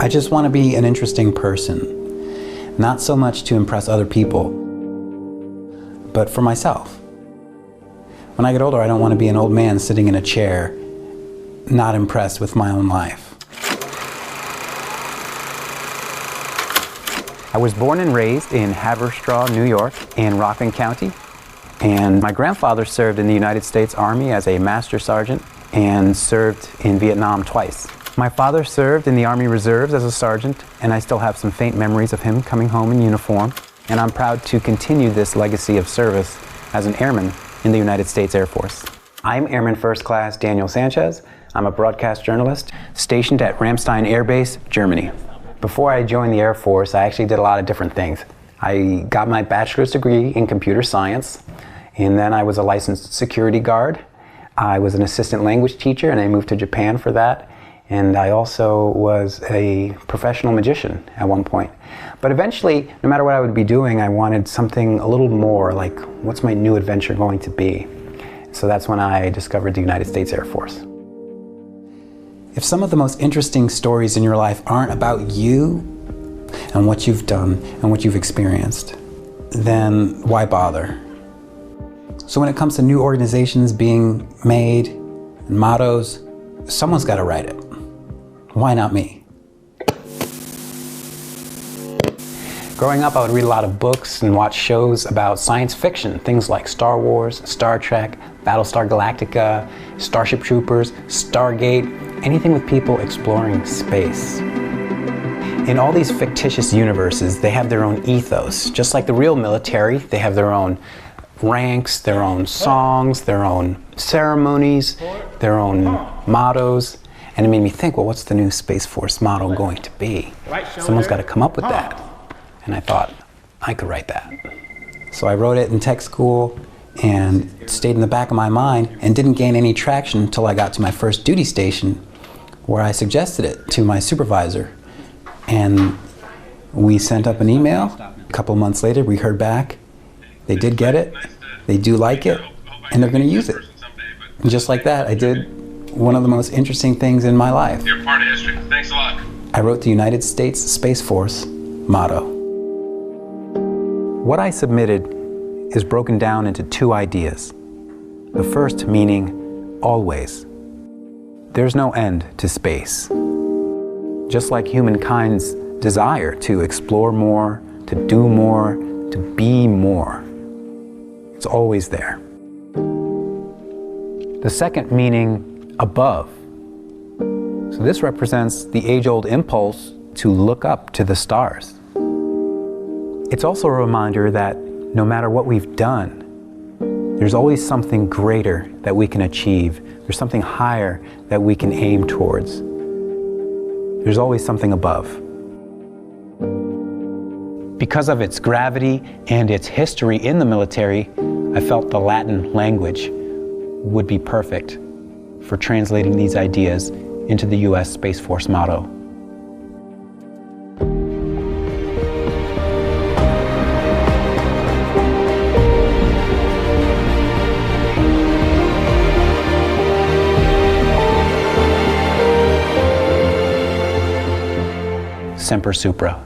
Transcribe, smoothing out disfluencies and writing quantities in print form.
I just want to be an interesting person, not so much to impress other people, but for myself. When I get older, I don't want to be an old man sitting in a chair, not impressed with my own life. I was born and raised in Haverstraw, New York, in Rockland County. And my grandfather served in the United States Army as a master sergeant and served in Vietnam twice. My father served in the Army Reserves as a sergeant, and I still have some faint memories of him coming home in uniform. And I'm proud to continue this legacy of service as an airman in the United States Air Force. I'm Airman First Class Daniel Sanchez. I'm a broadcast journalist stationed at Ramstein Air Base, Germany. Before I joined the Air Force, I actually did a lot of different things. I got my bachelor's degree in computer science, and then I was a licensed security guard. I was an assistant language teacher, and I moved to Japan for that. And I also was a professional magician at one point. But eventually, no matter what I would be doing, I wanted something a little more, like, what's my new adventure going to be? So that's when I discovered the United States Air Force. If some of the most interesting stories in your life aren't about you and what you've done and what you've experienced, then why bother? So when it comes to new organizations being made and mottos, someone's got to write it. Why not me? Growing up, I would read a lot of books and watch shows about science fiction, things like Star Wars, Star Trek, Battlestar Galactica, Starship Troopers, Stargate, anything with people exploring space. In all these fictitious universes, they have their own ethos. Just like the real military, they have their own ranks, their own songs, their own ceremonies, their own mottos. And it made me think, well, what's the new Space Force motto going to be? Someone's got to come up with that. And I thought, I could write that. So I wrote it in tech school and it stayed in the back of my mind and didn't gain any traction until I got to my first duty station, where I suggested it to my supervisor. And we sent up an email. A couple of months later, we heard back. They did get it, they do like it, and they're going to use it. And just like that, I did one of the most interesting things in my life. You're part of history. Thanks a lot. I wrote the United States Space Force motto. What I submitted is broken down into two ideas. The first meaning always. There's no end to space. Just like humankind's desire to explore more, to do more, to be more. It's always there. The second meaning, above. So this represents the age-old impulse to look up to the stars. It's also a reminder that no matter what we've done, there's always something greater that we can achieve. There's something higher that we can aim towards. There's always something above. Because of its gravity and its history in the military, I felt the Latin language would be perfect for translating these ideas into the U.S. Space Force motto. Semper Supra.